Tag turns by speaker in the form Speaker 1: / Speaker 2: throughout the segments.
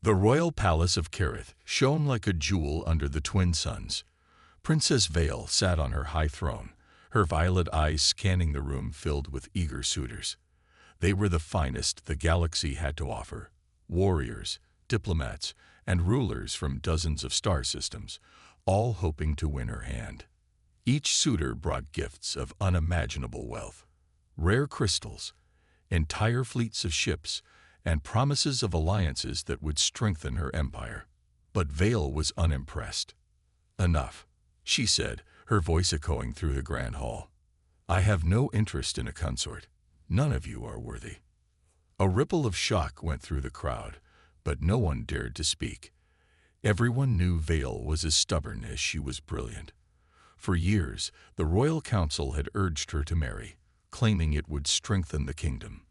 Speaker 1: The royal palace of Kerith shone like a jewel under the twin suns. Princess Vale sat on her high throne, her violet eyes scanning the room filled with eager suitors. They were the finest the galaxy had to offer: warriors, diplomats, and rulers from dozens of star systems, all hoping to win her hand. Each suitor brought gifts of unimaginable wealth: rare crystals, entire fleets of ships, and promises of alliances that would strengthen her empire. But Vale was unimpressed. "Enough," she said, her voice echoing through the grand hall. "I have no interest in a consort. None of you are worthy." A ripple of shock went through the crowd, but no one dared to speak. Everyone knew Vale was as stubborn as she was brilliant. For years, the royal council had urged her to marry, claiming it would strengthen the kingdom.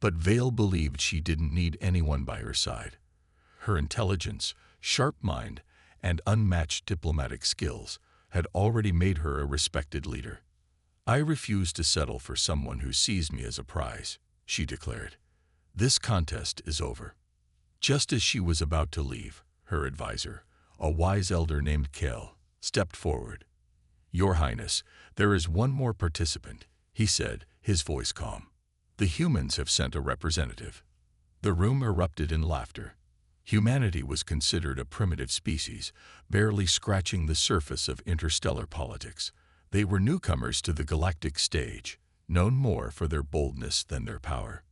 Speaker 1: But Vale believed she didn't need anyone by her side. Her intelligence, sharp mind, and unmatched diplomatic skills had already made her a respected leader. "I refuse to settle for someone who sees me as a prize," she declared. "This contest is over." Just as she was about to leave, her advisor, a wise elder named Kel, stepped forward. "Your Highness, there is one more participant," he said, his voice calm. "The humans have sent a representative." The room erupted in laughter. Humanity was considered a primitive species, barely scratching the surface of interstellar politics. They were newcomers to the galactic stage, known more for their boldness than their power.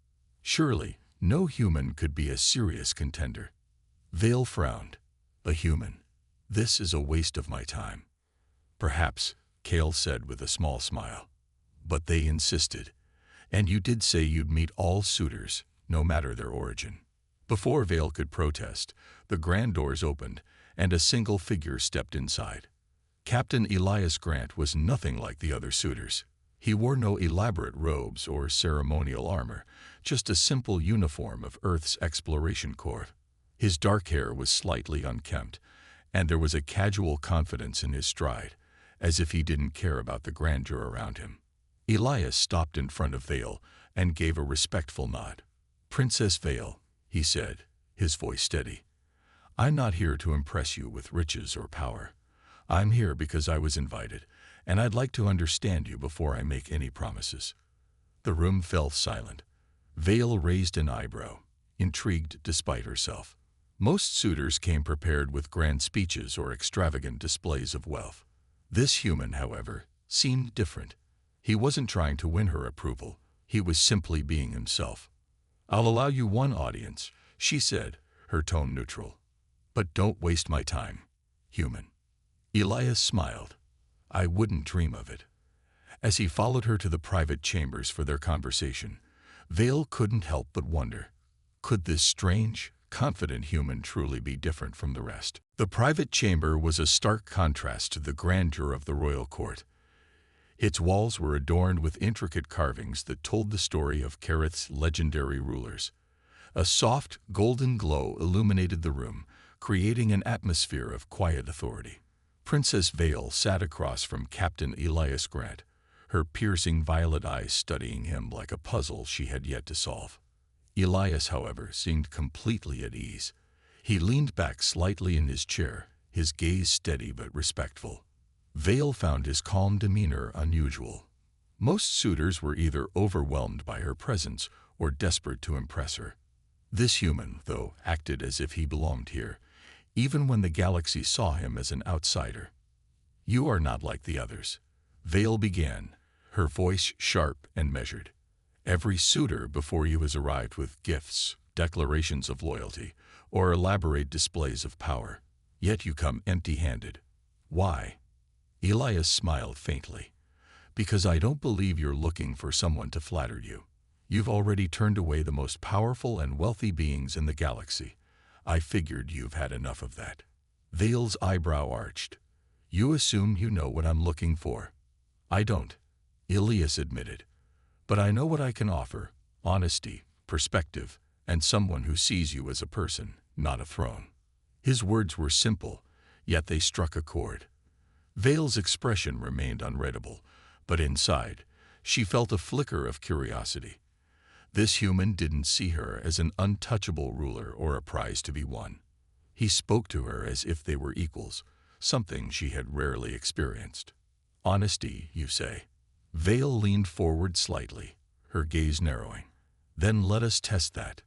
Speaker 1: Surely, no human could be a serious contender. Vale frowned. "A human? This is a waste of my time." "Perhaps," Kale said with a small smile. "But they insisted. And you did say you'd meet all suitors, no matter their origin." Before Vale could protest, the grand doors opened, and a single figure stepped inside. Captain Elias Grant was nothing like the other suitors. He wore no elaborate robes or ceremonial armor, just a simple uniform of Earth's exploration corps. His dark hair was slightly unkempt, and there was a casual confidence in his stride, as if he didn't care about the grandeur around him. Elias stopped in front of Vale and gave a respectful nod. "Princess Vale," he said, his voice steady, "I'm not here to impress you with riches or power. I'm here because I was invited, and I'd like to understand you before I make any promises." The room fell silent. Vale raised an eyebrow, intrigued despite herself. Most suitors came prepared with grand speeches or extravagant displays of wealth. This human, however, seemed different. He wasn't trying to win her approval. He was simply being himself. "I'll allow you one audience," she said, her tone neutral. "But don't waste my time, human." Elias smiled. "I wouldn't dream of it." As he followed her to the private chambers for their conversation, Vale couldn't help but wonder, could this strange, confident human truly be different from the rest? The private chamber was a stark contrast to the grandeur of the royal court. Its walls were adorned with intricate carvings that told the story of Kerith's legendary rulers. A soft, golden glow illuminated the room, creating an atmosphere of quiet authority. Princess Vale sat across from Captain Elias Grant, her piercing violet eyes studying him like a puzzle she had yet to solve. Elias, however, seemed completely at ease. He leaned back slightly in his chair, his gaze steady but respectful. Vale found his calm demeanor unusual. Most suitors were either overwhelmed by her presence or desperate to impress her. This human, though, acted as if he belonged here, even when the galaxy saw him as an outsider. "You are not like the others," Vale began, her voice sharp and measured. "Every suitor before you has arrived with gifts, declarations of loyalty, or elaborate displays of power. Yet you come empty-handed. Why?" Elias smiled faintly. "Because I don't believe you're looking for someone to flatter you. You've already turned away the most powerful and wealthy beings in the galaxy. I figured you've had enough of that." Vale's eyebrow arched. "You assume you know what I'm looking for." "I don't," Elias admitted. "But I know what I can offer: honesty, perspective, and someone who sees you as a person, not a throne." His words were simple, yet they struck a chord. Vale's expression remained unreadable, but inside, she felt a flicker of curiosity. This human didn't see her as an untouchable ruler or a prize to be won. He spoke to her as if they were equals, something she had rarely experienced. Honesty, you say? Vale leaned forward slightly, her gaze narrowing. Then let us test that.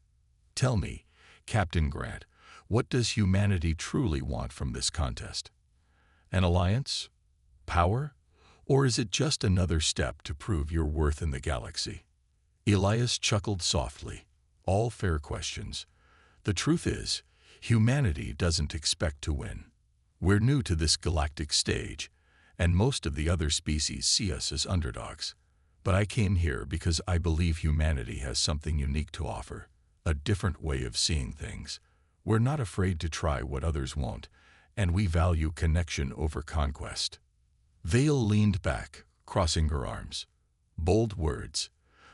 Speaker 1: Tell me, Captain Grant, what does humanity truly want from this contest? An alliance? Power? Or is it just another step to prove your worth in the galaxy? Elias chuckled softly. All fair questions. The truth is, humanity doesn't expect to win. We're new to this galactic stage, and most of the other species see us as underdogs. But I came here because I believe humanity has something unique to offer, a different way of seeing things. We're not afraid to try what others won't, and we value connection over conquest. Vale leaned back, crossing her arms. Bold words.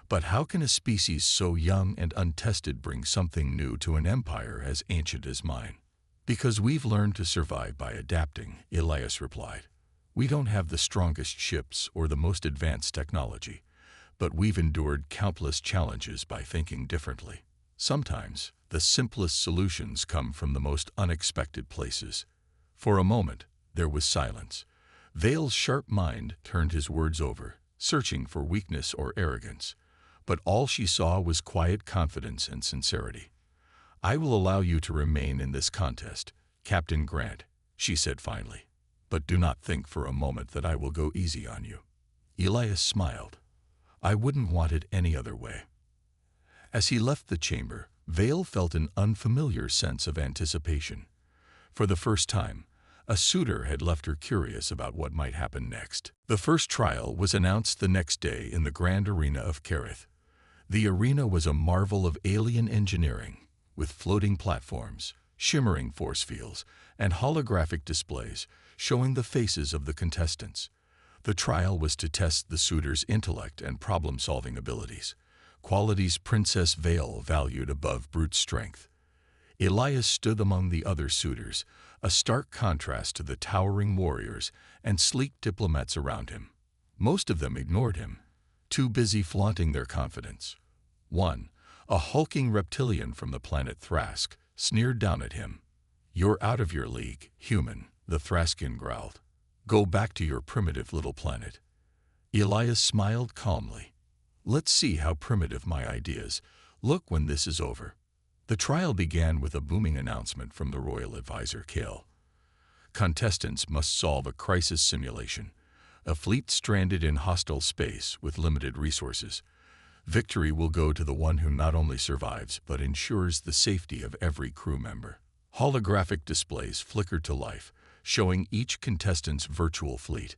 Speaker 1: But how can a species so young and untested bring something new to an empire as ancient as mine? Because we've learned to survive by adapting, Elias replied. We don't have the strongest ships or the most advanced technology, but we've endured countless challenges by thinking differently. Sometimes, the simplest solutions come from the most unexpected places. For a moment, there was silence. Vale's sharp mind turned his words over, searching for weakness or arrogance. But all she saw was quiet confidence and sincerity. I will allow you to remain in this contest, Captain Grant, she said finally. But do not think for a moment that I will go easy on you. Elias smiled. I wouldn't want it any other way. As he left the chamber, Vale felt an unfamiliar sense of anticipation. For the first time, a suitor had left her curious about what might happen next. The first trial was announced the next day in the Grand Arena of Kerith. The arena was a marvel of alien engineering, with floating platforms, shimmering force fields, and holographic displays showing the faces of the contestants. The trial was to test the suitor's intellect and problem-solving abilities, qualities Princess Vale valued above brute strength. Elias stood among the other suitors, a stark contrast to the towering warriors and sleek diplomats around him. Most of them ignored him, too busy flaunting their confidence. One, a hulking reptilian from the planet Thrask, sneered down at him. You're out of your league, human, the Thraskian growled. Go back to your primitive little planet. Elias smiled calmly. Let's see how primitive my ideas look when this is over. The trial began with a booming announcement from the royal advisor, Kale. Contestants must solve a crisis simulation, a fleet stranded in hostile space with limited resources. Victory will go to the one who not only survives but ensures the safety of every crew member. Holographic displays flickered to life, showing each contestant's virtual fleet.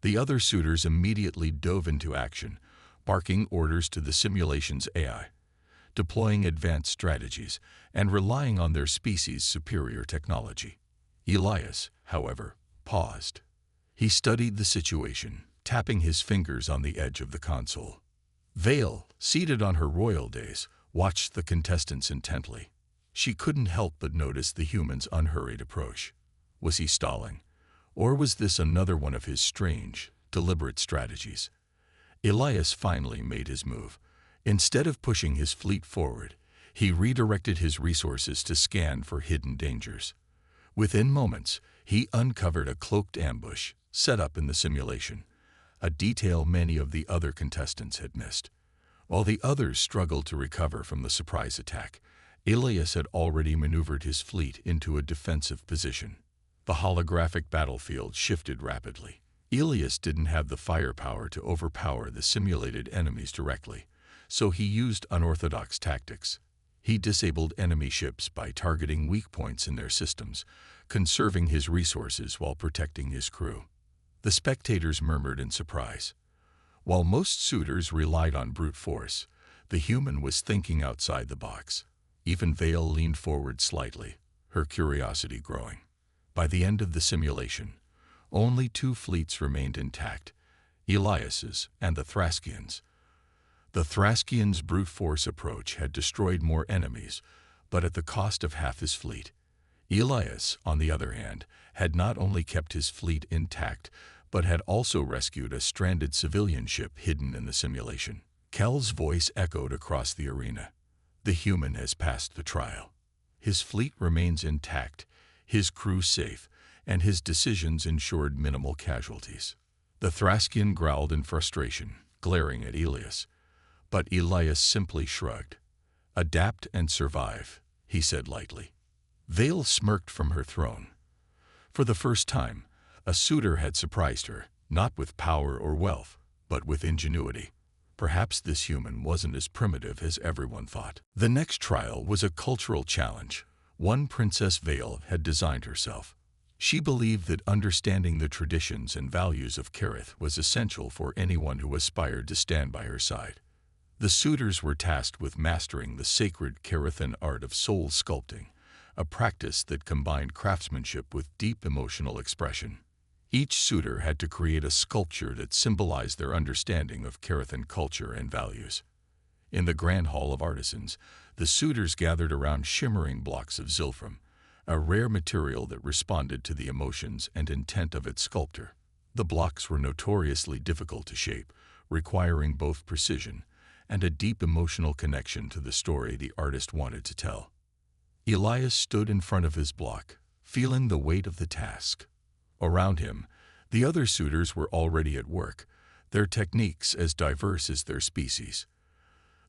Speaker 1: The other suitors immediately dove into action, barking orders to the simulation's AI, deploying advanced strategies, and relying on their species' superior technology. Elias, however, paused. He studied the situation, tapping his fingers on the edge of the console. Vale, seated on her royal dais, watched the contestants intently. She couldn't help but notice the human's unhurried approach. Was he stalling? Or was this another one of his strange, deliberate strategies? Elias finally made his move. Instead of pushing his fleet forward, he redirected his resources to scan for hidden dangers. Within moments, he uncovered a cloaked ambush set up in the simulation, a detail many of the other contestants had missed. While the others struggled to recover from the surprise attack, Elias had already maneuvered his fleet into a defensive position. The holographic battlefield shifted rapidly. Elias didn't have the firepower to overpower the simulated enemies directly, so he used unorthodox tactics. He disabled enemy ships by targeting weak points in their systems, conserving his resources while protecting his crew. The spectators murmured in surprise. While most suitors relied on brute force, the human was thinking outside the box. Even Vale leaned forward slightly, her curiosity growing. By the end of the simulation, only 2 fleets remained intact, Elias's and the Thraskians. The Thraskians' brute force approach had destroyed more enemies, but at the cost of half his fleet. Elias, on the other hand, had not only kept his fleet intact, but had also rescued a stranded civilian ship hidden in the simulation. Kel's voice echoed across the arena. The human has passed the trial. His fleet remains intact, his crew safe, and his decisions ensured minimal casualties. The Thraskian growled in frustration, glaring at Elias. But Elias simply shrugged. "Adapt and survive," he said lightly. Vale smirked from her throne. For the first time, a suitor had surprised her, not with power or wealth, but with ingenuity. Perhaps this human wasn't as primitive as everyone thought. The next trial was a cultural challenge, one Princess Vale had designed herself. She believed that understanding the traditions and values of Kerith was essential for anyone who aspired to stand by her side. The suitors were tasked with mastering the sacred Kerithan art of soul sculpting, a practice that combined craftsmanship with deep emotional expression. Each suitor had to create a sculpture that symbolized their understanding of Kerithan culture and values. In the Grand Hall of Artisans, the suitors gathered around shimmering blocks of zilfrum, a rare material that responded to the emotions and intent of its sculptor. The blocks were notoriously difficult to shape, requiring both precision and a deep emotional connection to the story the artist wanted to tell. Elias stood in front of his block, feeling the weight of the task. Around him, the other suitors were already at work, their techniques as diverse as their species.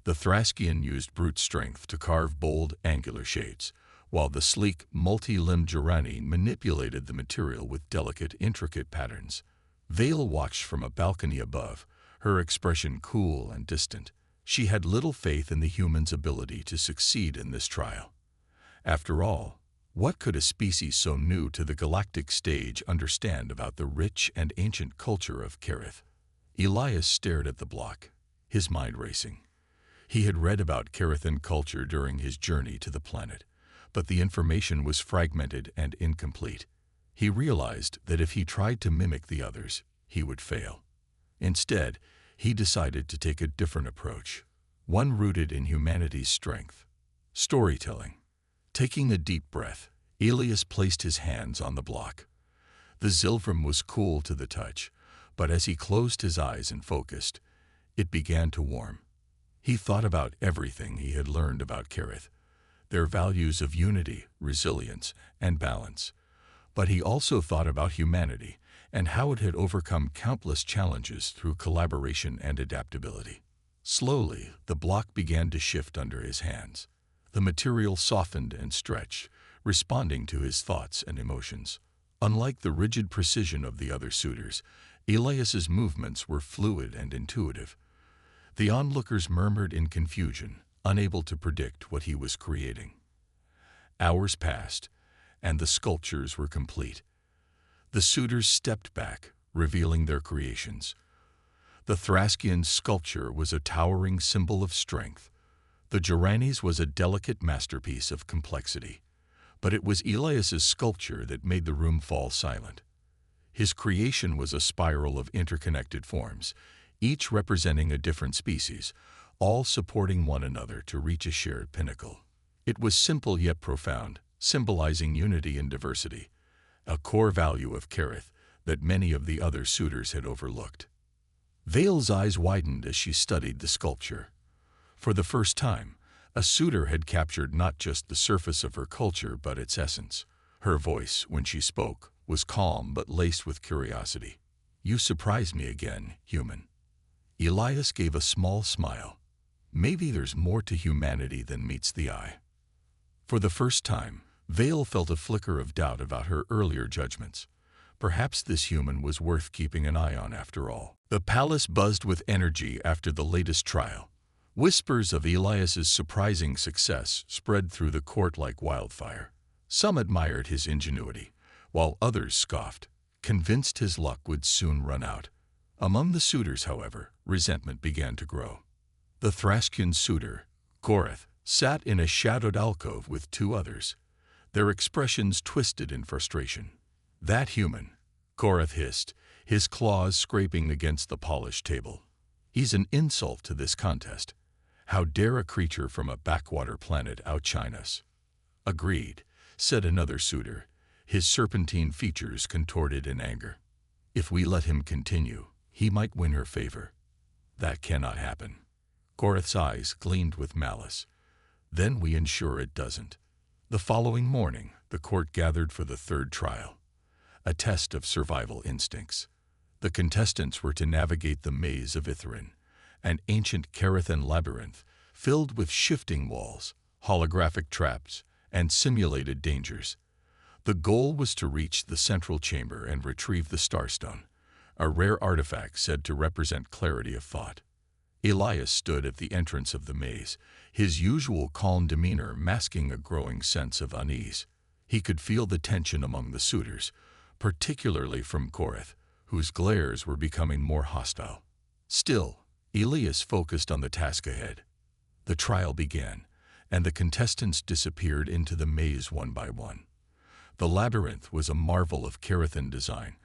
Speaker 1: The Thraskian used brute strength to carve bold, angular shapes, while the sleek, multi-limbed Jorani manipulated the material with delicate, intricate patterns. Vale watched from a balcony above, her expression cool and distant. She had little faith in the human's ability to succeed in this trial. After all, what could a species so new to the galactic stage understand about the rich and ancient culture of Kerith? Elias stared at the block, his mind racing. He had read about Kerithan culture during his journey to the planet, but the information was fragmented and incomplete. He realized that if he tried to mimic the others, he would fail. Instead, he decided to take a different approach, one rooted in humanity's strength. Storytelling. Taking a deep breath, Elias placed his hands on the block. The zilfrum was cool to the touch, but as he closed his eyes and focused, it began to warm. He thought about everything he had learned about Kerith, their values of unity, resilience, and balance. But he also thought about humanity and how it had overcome countless challenges through collaboration and adaptability. Slowly, the block began to shift under his hands. The material softened and stretched, responding to his thoughts and emotions. Unlike the rigid precision of the other suitors, Elias's movements were fluid and intuitive. The onlookers murmured in confusion, unable to predict what he was creating. Hours passed, and the sculptures were complete. The suitors stepped back, revealing their creations. The Thraskian sculpture was a towering symbol of strength. The Jorani's was a delicate masterpiece of complexity. But it was Elias's sculpture that made the room fall silent. His creation was a spiral of interconnected forms, each representing a different species, all supporting one another to reach a shared pinnacle. It was simple yet profound, symbolizing unity in diversity, a core value of Kerith that many of the other suitors had overlooked. Vale's eyes widened as she studied the sculpture. For the first time, a suitor had captured not just the surface of her culture but its essence. Her voice, when she spoke, was calm but laced with curiosity. "You surprise me again, human." Elias gave a small smile. Maybe there's more to humanity than meets the eye. For the first time, Vale felt a flicker of doubt about her earlier judgments. Perhaps this human was worth keeping an eye on after all. The palace buzzed with energy after the latest trial. Whispers of Elias's surprising success spread through the court like wildfire. Some admired his ingenuity, while others scoffed, convinced his luck would soon run out. Among the suitors, however, resentment began to grow. The Thraskian suitor, Goreth, sat in a shadowed alcove with two others, their expressions twisted in frustration. "That human," Goreth hissed, his claws scraping against the polished table. "He's an insult to this contest. How dare a creature from a backwater planet outshine us?" "Agreed," said another suitor, his serpentine features contorted in anger. "If we let him continue, he might win her favor." "That cannot happen." Gorith's eyes gleamed with malice. Then we ensure it doesn't. The following morning, the court gathered for the third trial, a test of survival instincts. The contestants were to navigate the maze of Itherin, an ancient Carathan labyrinth filled with shifting walls, holographic traps, and simulated dangers. The goal was to reach the central chamber and retrieve the Starstone, a rare artifact said to represent clarity of thought. Elias stood at the entrance of the maze, his usual calm demeanor masking a growing sense of unease. He could feel the tension among the suitors, particularly from Gorith, whose glares were becoming more hostile. Still, Elias focused on the task ahead. The trial began, and the contestants disappeared into the maze one by one. The labyrinth was a marvel of Carathan design,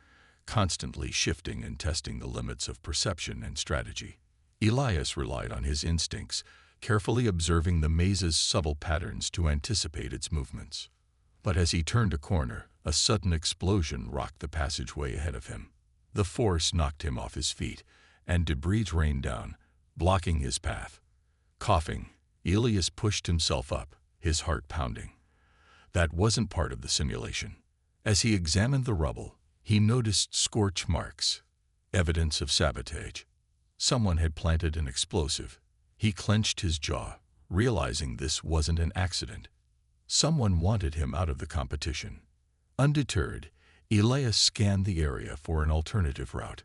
Speaker 1: constantly shifting and testing the limits of perception and strategy. Elias relied on his instincts, carefully observing the maze's subtle patterns to anticipate its movements. But as he turned a corner, a sudden explosion rocked the passageway ahead of him. The force knocked him off his feet, and debris rained down, blocking his path. Coughing, Elias pushed himself up, his heart pounding. That wasn't part of the simulation. As he examined the rubble, he noticed scorch marks, evidence of sabotage. Someone had planted an explosive. He clenched his jaw, realizing this wasn't an accident. Someone wanted him out of the competition. Undeterred, Elias scanned the area for an alternative route.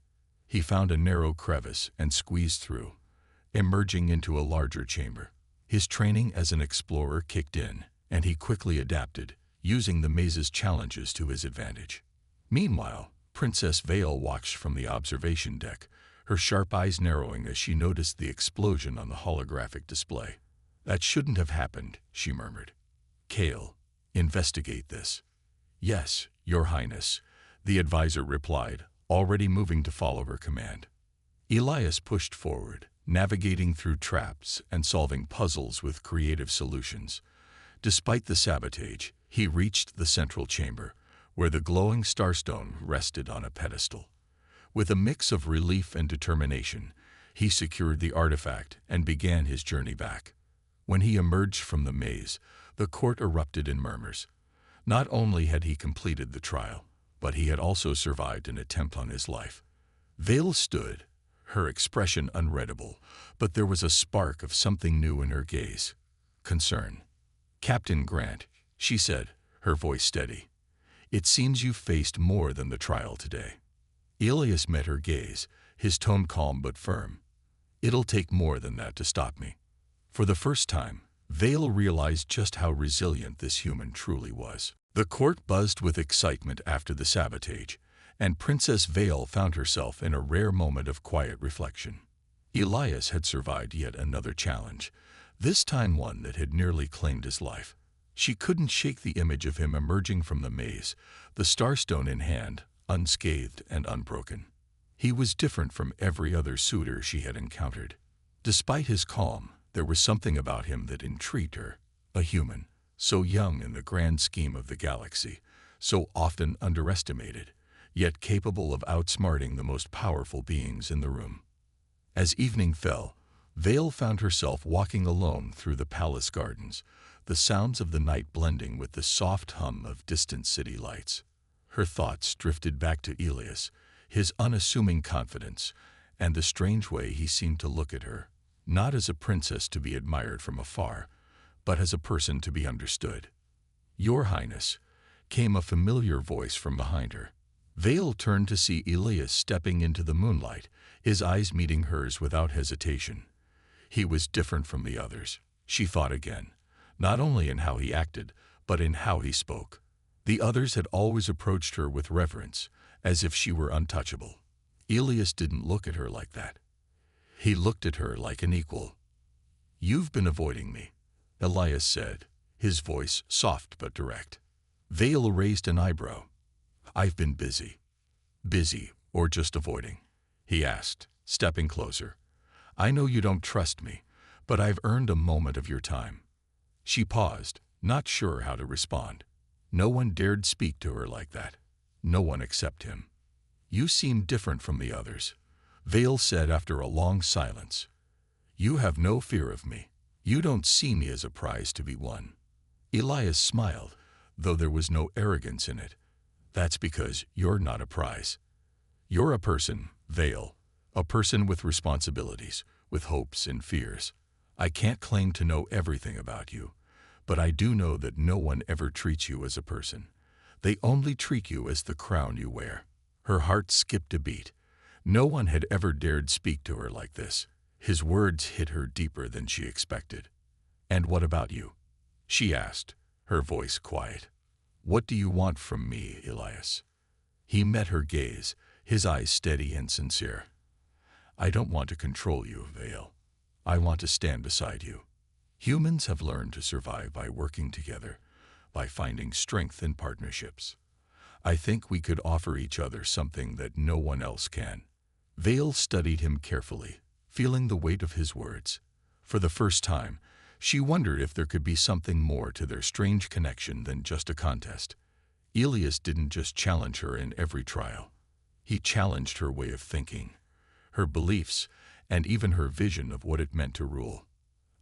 Speaker 1: He found a narrow crevice and squeezed through, emerging into a larger chamber. His training as an explorer kicked in, and he quickly adapted, using the maze's challenges to his advantage. Meanwhile, Princess Vale watched from the observation deck, her sharp eyes narrowing as she noticed the explosion on the holographic display. "That shouldn't have happened," she murmured. "Kale, investigate this." "Yes, Your Highness," the advisor replied, already moving to follow her command. Elias pushed forward, navigating through traps and solving puzzles with creative solutions. Despite the sabotage, he reached the central chamber, where the glowing starstone rested on a pedestal. With a mix of relief and determination, he secured the artifact and began his journey back. When he emerged from the maze, the court erupted in murmurs. Not only had he completed the trial, but he had also survived an attempt on his life. Vale stood, her expression unreadable, but there was a spark of something new in her gaze. Concern. "Captain Grant," she said, her voice steady, "it seems you faced more than the trial today." Elias met her gaze, his tone calm but firm. "It'll take more than that to stop me." For the first time, Vale realized just how resilient this human truly was. The court buzzed with excitement after the sabotage, and Princess Vale found herself in a rare moment of quiet reflection. Elias had survived yet another challenge, this time one that had nearly claimed his life. She couldn't shake the image of him emerging from the maze, the starstone in hand, unscathed and unbroken. He was different from every other suitor she had encountered. Despite his calm, there was something about him that intrigued her. A human, so young in the grand scheme of the galaxy, so often underestimated, yet capable of outsmarting the most powerful beings in the room. As evening fell, Vale found herself walking alone through the palace gardens, the sounds of the night blending with the soft hum of distant city lights. Her thoughts drifted back to Elias, his unassuming confidence, and the strange way he seemed to look at her, not as a princess to be admired from afar, but as a person to be understood. "Your Highness," came a familiar voice from behind her. Vale turned to see Elias stepping into the moonlight, his eyes meeting hers without hesitation. He was different from the others, she thought again, not only in how he acted, but in how he spoke. The others had always approached her with reverence, as if she were untouchable. Elias didn't look at her like that. He looked at her like an equal. "You've been avoiding me," Elias said, his voice soft but direct. Vale raised an eyebrow. "I've been busy." "Busy, or just avoiding?" he asked, stepping closer. "I know you don't trust me, but I've earned a moment of your time." She paused, not sure how to respond. No one dared speak to her like that. No one except him. "You seem different from the others," Vale said after a long silence. You have no fear of me. You don't see me as a prize to be won. Elias smiled, though there was no arrogance in it. That's because you're not a prize. You're a person, Vale, a person with responsibilities, with hopes and fears. I can't claim to know everything about you, but I do know that no one ever treats you as a person. They only treat you as the crown you wear. Her heart skipped a beat. No one had ever dared speak to her like this. His words hit her deeper than she expected. And what about you? She asked, her voice quiet. What do you want from me, Elias? He met her gaze, his eyes steady and sincere. I don't want to control you, Vale. I want to stand beside you. Humans have learned to survive by working together, by finding strength in partnerships. I think we could offer each other something that no one else can. Vale studied him carefully, feeling the weight of his words. For the first time, she wondered if there could be something more to their strange connection than just a contest. Elias didn't just challenge her in every trial. He challenged her way of thinking, her beliefs, and even her vision of what it meant to rule.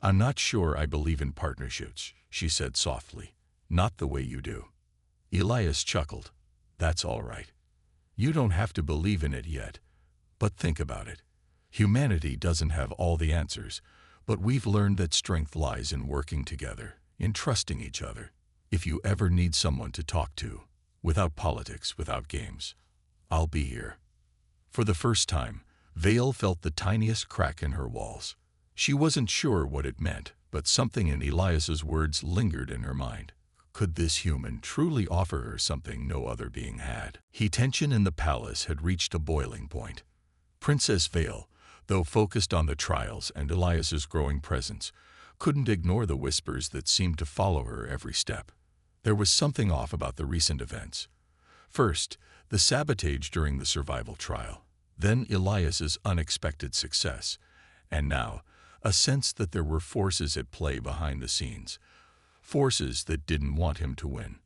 Speaker 1: I'm not sure I believe in partnerships, she said softly. Not the way you do. Elias chuckled. That's all right. You don't have to believe in it yet. But think about it. Humanity doesn't have all the answers, but we've learned that strength lies in working together, in trusting each other. If you ever need someone to talk to, without politics, without games, I'll be here. For the first time, Vale felt the tiniest crack in her walls. She wasn't sure what it meant, but something in Elias's words lingered in her mind. Could this human truly offer her something no other being had? Tension in the palace had reached a boiling point. Princess Vale, though focused on the trials and Elias's growing presence, couldn't ignore the whispers that seemed to follow her every step. There was something off about the recent events. First, the sabotage during the survival trial, then Elias's unexpected success, and now, a sense that there were forces at play behind the scenes, forces that didn't want him to win.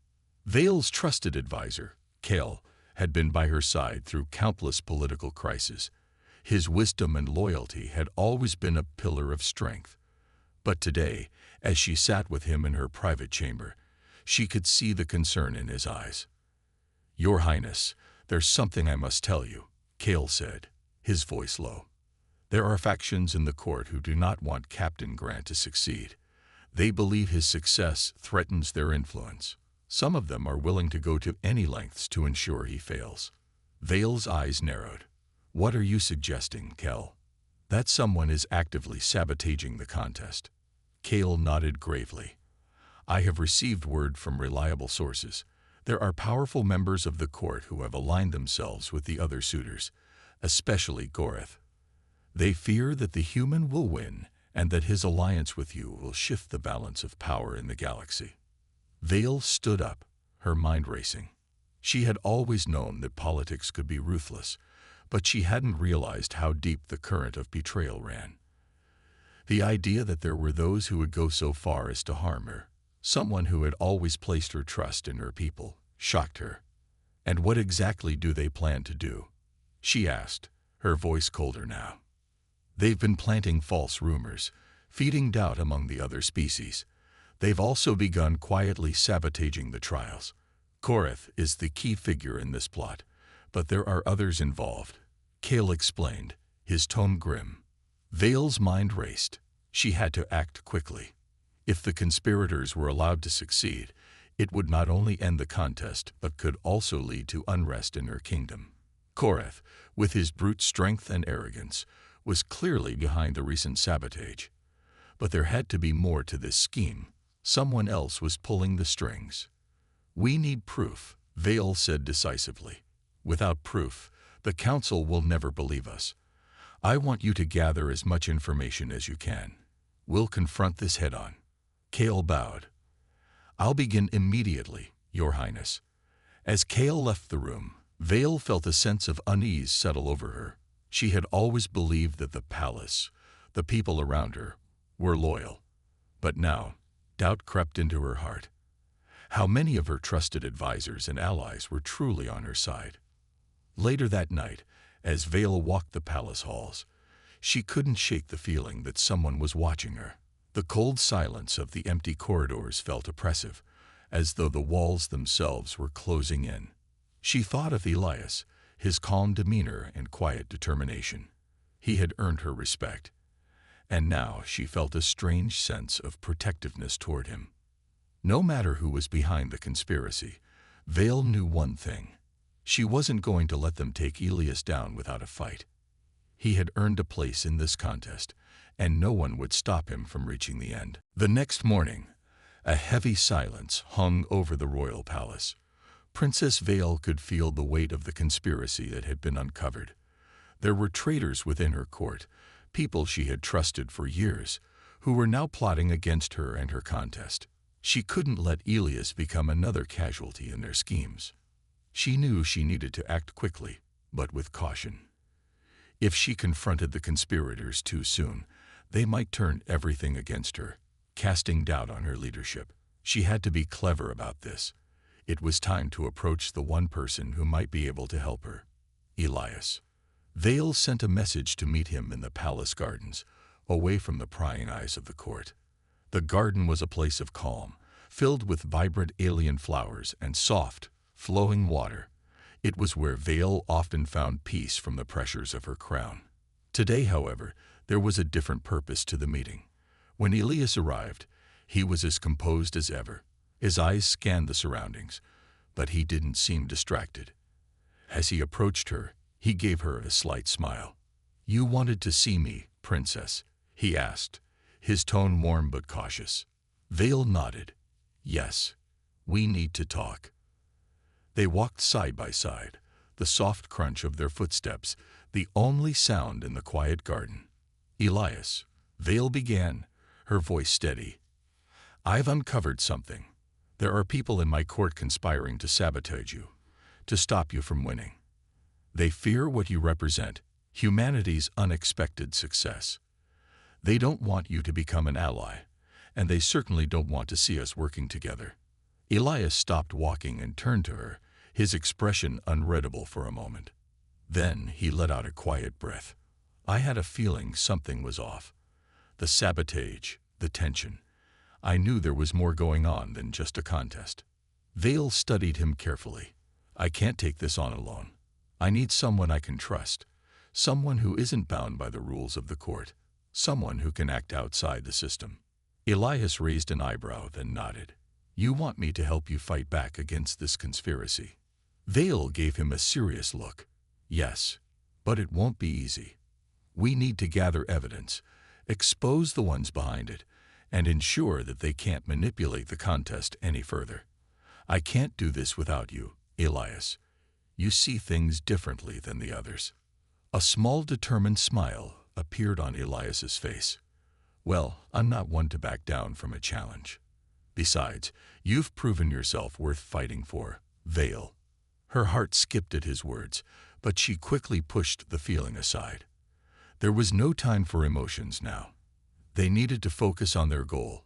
Speaker 1: Vale's trusted advisor, Kale, had been by her side through countless political crises. His wisdom and loyalty had always been a pillar of strength. But today, as she sat with him in her private chamber, she could see the concern in his eyes. Your Highness, there's something I must tell you, Kale said, his voice low. There are factions in the court who do not want Captain Grant to succeed. They believe his success threatens their influence. Some of them are willing to go to any lengths to ensure he fails. Vale's eyes narrowed. What are you suggesting, Kel? That someone is actively sabotaging the contest. Kale nodded gravely. I have received word from reliable sources. There are powerful members of the court who have aligned themselves with the other suitors, especially Goreth. They fear that the human will win and that his alliance with you will shift the balance of power in the galaxy. Vale stood up, her mind racing. She had always known that politics could be ruthless, but she hadn't realized how deep the current of betrayal ran. The idea that there were those who would go so far as to harm her, someone who had always placed her trust in her people, shocked her. And what exactly do they plan to do? She asked, her voice colder now. They've been planting false rumors, feeding doubt among the other species. They've also begun quietly sabotaging the trials. Goreth is the key figure in this plot, but there are others involved, Kale explained, his tone grim. Vale's mind raced. She had to act quickly. If the conspirators were allowed to succeed, it would not only end the contest, but could also lead to unrest in her kingdom. Goreth, with his brute strength and arrogance, was clearly behind the recent sabotage. But there had to be more to this scheme. Someone else was pulling the strings. We need proof, Vale said decisively. Without proof, the Council will never believe us. I want you to gather as much information as you can. We'll confront this head-on. Kale bowed. I'll begin immediately, Your Highness. As Kale left the room, Vale felt a sense of unease settle over her. She had always believed that the palace, the people around her, were loyal. But now, doubt crept into her heart. How many of her trusted advisors and allies were truly on her side? Later that night, as Vale walked the palace halls, She couldn't shake the feeling that someone was watching her. The cold silence of the empty corridors felt oppressive, as though the walls themselves were closing in. She thought of Elias, his calm demeanor and quiet determination. He had earned her respect, and now she felt a strange sense of protectiveness toward him. No matter who was behind the conspiracy, Vale knew one thing. She wasn't going to let them take Elias down without a fight. He had earned a place in this contest, and no one would stop him from reaching the end. The next morning, a heavy silence hung over the royal palace. Princess Vale could feel the weight of the conspiracy that had been uncovered. There were traitors within her court, people she had trusted for years, who were now plotting against her and her contest. She couldn't let Elias become another casualty in their schemes. She knew she needed to act quickly, but with caution. If she confronted the conspirators too soon, they might turn everything against her, casting doubt on her leadership. She had to be clever about this. It was time to approach the one person who might be able to help her, Elias. Vale sent a message to meet him in the palace gardens, away from the prying eyes of the court. The garden was a place of calm, filled with vibrant alien flowers and soft, flowing water. It was where Vale often found peace from the pressures of her crown. Today, however, there was a different purpose to the meeting. When Elias arrived, he was as composed as ever. His eyes scanned the surroundings, but he didn't seem distracted. As he approached her, he gave her a slight smile. "You wanted to see me, Princess?" he asked, his tone warm but cautious. Vale nodded. "Yes, we need to talk." They walked side by side, the soft crunch of their footsteps the only sound in the quiet garden. "Elias," Vale began, her voice steady, "I've uncovered something. There are people in my court conspiring to sabotage you, to stop you from winning. They fear what you represent, humanity's unexpected success. They don't want you to become an ally, and they certainly don't want to see us working together." Elias stopped walking and turned to her, his expression unreadable for a moment. Then he let out a quiet breath. "I had a feeling something was off. The sabotage, the tension. I knew there was more going on than just a contest." Vale studied him carefully. "I can't take this on alone. I need someone I can trust, someone who isn't bound by the rules of the court, someone who can act outside the system." Elias raised an eyebrow, then nodded. "You want me to help you fight back against this conspiracy?" Vale gave him a serious look. "Yes, but it won't be easy. We need to gather evidence, expose the ones behind it, and ensure that they can't manipulate the contest any further. I can't do this without you, Elias. You see things differently than the others." A small, determined smile appeared on Elias's face. "Well, I'm not one to back down from a challenge. Besides, you've proven yourself worth fighting for, Vale." Her heart skipped at his words, but she quickly pushed the feeling aside. There was no time for emotions now. They needed to focus on their goal,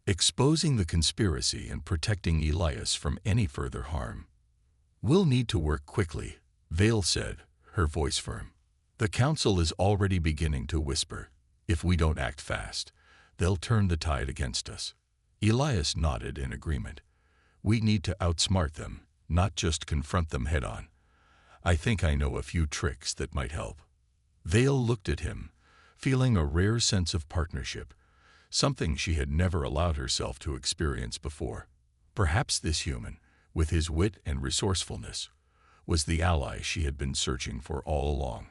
Speaker 1: exposing the conspiracy and protecting Elias from any further harm. "We'll need to work quickly," Vale said, her voice firm. "The council is already beginning to whisper. If we don't act fast, they'll turn the tide against us." Elias nodded in agreement. "We need to outsmart them, not just confront them head-on. I think I know a few tricks that might help." Vale looked at him, feeling a rare sense of partnership, something she had never allowed herself to experience before. Perhaps this human, with his wit and resourcefulness, was the ally she had been searching for all along.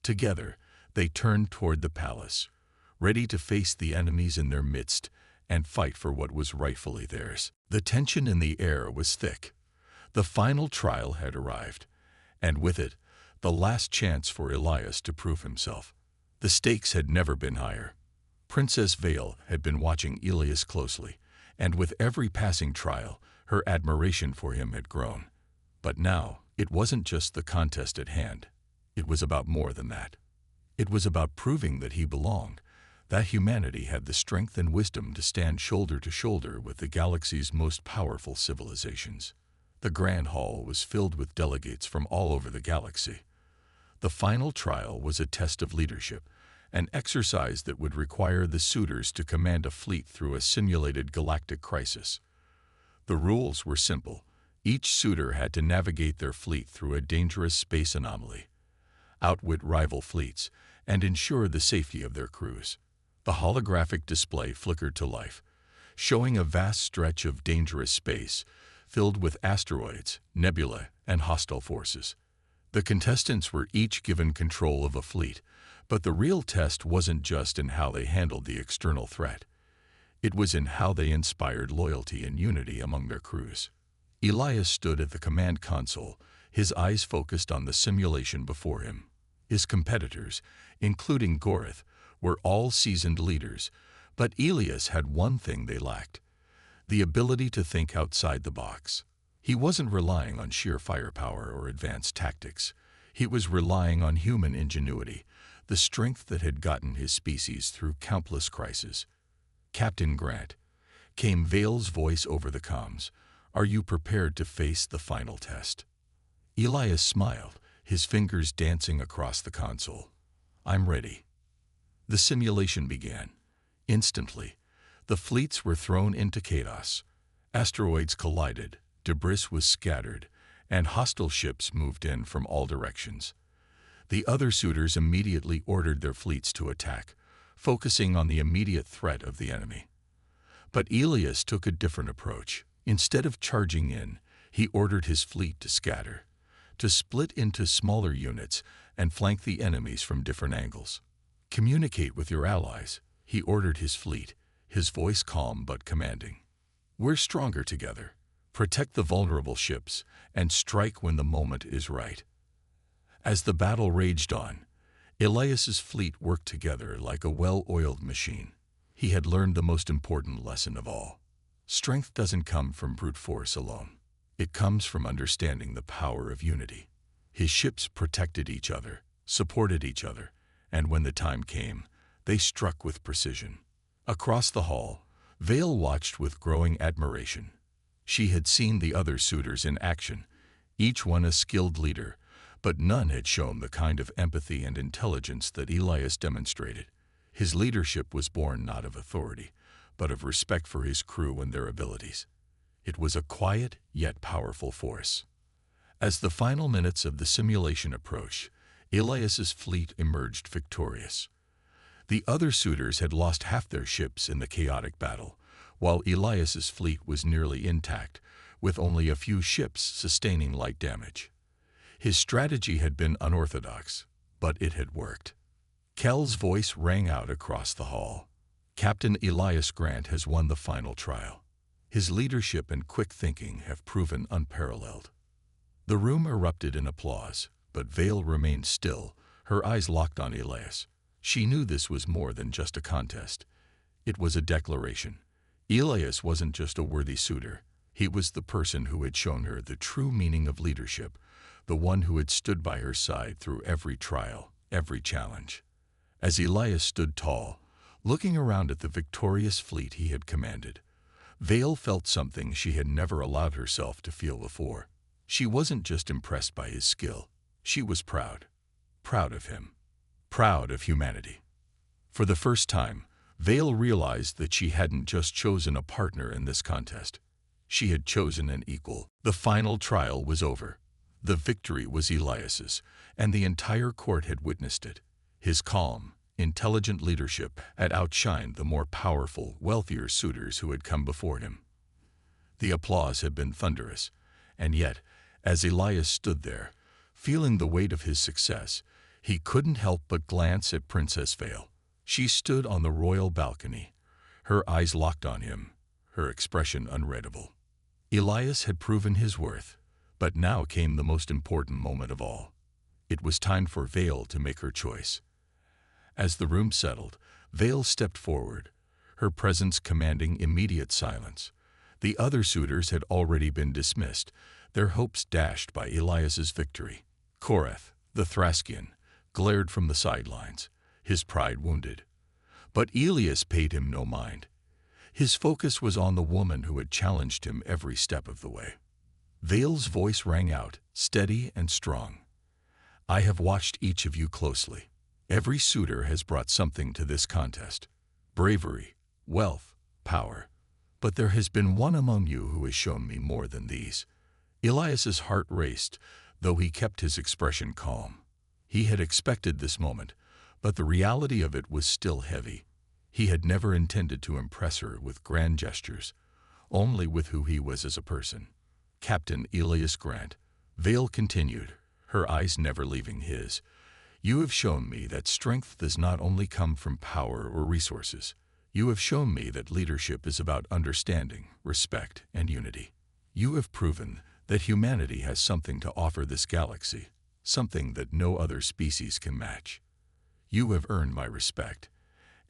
Speaker 1: Together, they turned toward the palace, ready to face the enemies in their midst and fight for what was rightfully theirs. The tension in the air was thick. The final trial had arrived, and with it, the last chance for Elias to prove himself. The stakes had never been higher. Princess Vale had been watching Elias closely, and with every passing trial, her admiration for him had grown. But now, it wasn't just the contest at hand. It was about more than that. It was about proving that he belonged, that humanity had the strength and wisdom to stand shoulder to shoulder with the galaxy's most powerful civilizations. The Grand Hall was filled with delegates from all over the galaxy. The final trial was a test of leadership, an exercise that would require the suitors to command a fleet through a simulated galactic crisis. The rules were simple. Each suitor had to navigate their fleet through a dangerous space anomaly, outwit rival fleets, and ensure the safety of their crews. The holographic display flickered to life, showing a vast stretch of dangerous space filled with asteroids, nebulae, and hostile forces. The contestants were each given control of a fleet, but the real test wasn't just in how they handled the external threat. It was in how they inspired loyalty and unity among their crews. Elias stood at the command console, his eyes focused on the simulation before him. His competitors, including Gorith, were all seasoned leaders, but Elias had one thing they lacked: the ability to think outside the box. He wasn't relying on sheer firepower or advanced tactics. He was relying on human ingenuity, the strength that had gotten his species through countless crises. "Captain Grant," came Vale's voice over the comms, "are you prepared to face the final test?" Elias smiled, his fingers dancing across the console. "I'm ready." The simulation began. Instantly, the fleets were thrown into chaos. Asteroids collided, debris was scattered, and hostile ships moved in from all directions. The other suitors immediately ordered their fleets to attack, focusing on the immediate threat of the enemy. But Elias took a different approach. Instead of charging in, he ordered his fleet to scatter, to split into smaller units and flank the enemies from different angles. "Communicate with your allies," he ordered his fleet, his voice calm but commanding. "We're stronger together. Protect the vulnerable ships and strike when the moment is right." As the battle raged on, Elias's fleet worked together like a well-oiled machine. He had learned the most important lesson of all. Strength doesn't come from brute force alone. It comes from understanding the power of unity. His ships protected each other, supported each other, and when the time came, they struck with precision. Across the hall, Vale watched with growing admiration. She had seen the other suitors in action, each one a skilled leader, but none had shown the kind of empathy and intelligence that Elias demonstrated. His leadership was born not of authority, but of respect for his crew and their abilities. It was a quiet yet powerful force. As the final minutes of the simulation approached, Elias's fleet emerged victorious. The other suitors had lost half their ships in the chaotic battle, while Elias's fleet was nearly intact, with only a few ships sustaining light damage. His strategy had been unorthodox, but it had worked. Kel's voice rang out across the hall. "Captain Elias Grant has won the final trial. His leadership and quick thinking have proven unparalleled." The room erupted in applause, but Vale remained still, her eyes locked on Elias. She knew this was more than just a contest. It was a declaration. Elias wasn't just a worthy suitor. He was the person who had shown her the true meaning of leadership, the one who had stood by her side through every trial, every challenge. As Elias stood tall, looking around at the victorious fleet he had commanded, Vale felt something she had never allowed herself to feel before. She wasn't just impressed by his skill. She was proud. Proud of him. Proud of humanity. For the first time, Vale realized that she hadn't just chosen a partner in this contest. She had chosen an equal. The final trial was over. The victory was Elias's, and the entire court had witnessed it. His calm, intelligent leadership had outshined the more powerful, wealthier suitors who had come before him. The applause had been thunderous, and yet, as Elias stood there, feeling the weight of his success, he couldn't help but glance at Princess Vale. She stood on the royal balcony, her eyes locked on him, her expression unreadable. Elias had proven his worth, but now came the most important moment of all. It was time for Vale to make her choice. As the room settled, Vale stepped forward, her presence commanding immediate silence. The other suitors had already been dismissed, their hopes dashed by Elias's victory. Gorith, the Thraskian, glared from the sidelines, his pride wounded. But Elias paid him no mind. His focus was on the woman who had challenged him every step of the way. Vale's voice rang out, steady and strong. "I have watched each of you closely. Every suitor has brought something to this contest: bravery, wealth, power. But there has been one among you who has shown me more than these. Elias's heart raced, though he kept his expression calm. He had expected this moment, but the reality of it was still heavy. He had never intended to impress her with grand gestures, only with who he was as a person. Captain Elias Grant, Vale continued, her eyes never leaving his. You have shown me that strength does not only come from power or resources. You have shown me that leadership is about understanding, respect, and unity. You have proven that humanity has something to offer this galaxy, something that no other species can match. You have earned my respect,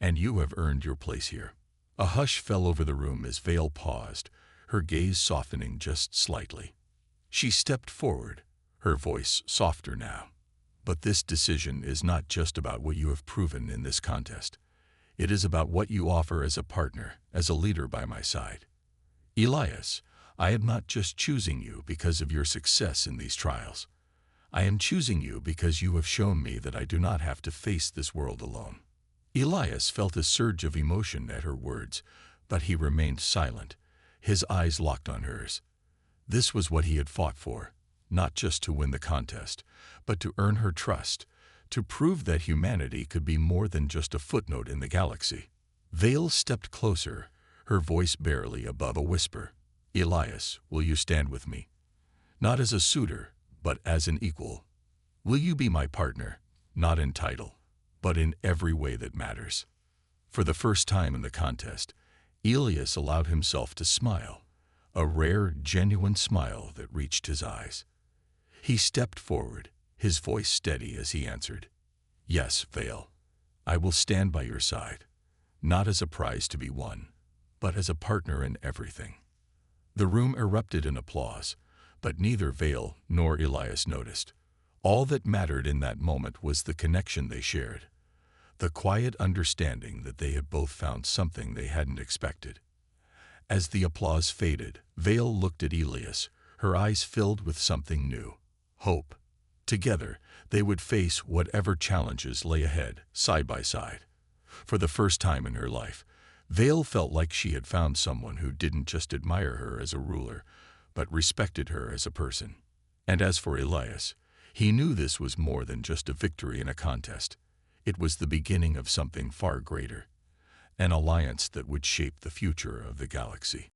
Speaker 1: and you have earned your place here. A hush fell over the room as Vale paused, her gaze softening just slightly. She stepped forward, her voice softer now. But this decision is not just about what you have proven in this contest. It is about what you offer as a partner, as a leader by my side. Elias, I am not just choosing you because of your success in these trials. I am choosing you because you have shown me that I do not have to face this world alone. Elias felt a surge of emotion at her words, but he remained silent, his eyes locked on hers. This was what he had fought for, not just to win the contest, but to earn her trust, to prove that humanity could be more than just a footnote in the galaxy. Vale stepped closer, her voice barely above a whisper. Elias, will you stand with me? Not as a suitor, but as an equal. Will you be my partner, not in title, but in every way that matters? For the first time in the contest, Elias allowed himself to smile, a rare, genuine smile that reached his eyes. He stepped forward, his voice steady as he answered, Yes, Vale, I will stand by your side, not as a prize to be won, but as a partner in everything. The room erupted in applause, but neither Vale nor Elias noticed. All that mattered in that moment was the connection they shared, the quiet understanding that they had both found something they hadn't expected. As the applause faded, Vale looked at Elias, her eyes filled with something new, hope. Together, they would face whatever challenges lay ahead, side by side. For the first time in her life, Vale felt like she had found someone who didn't just admire her as a ruler, but respected her as a person. And as for Elias, he knew this was more than just a victory in a contest. It was the beginning of something far greater, an alliance that would shape the future of the galaxy.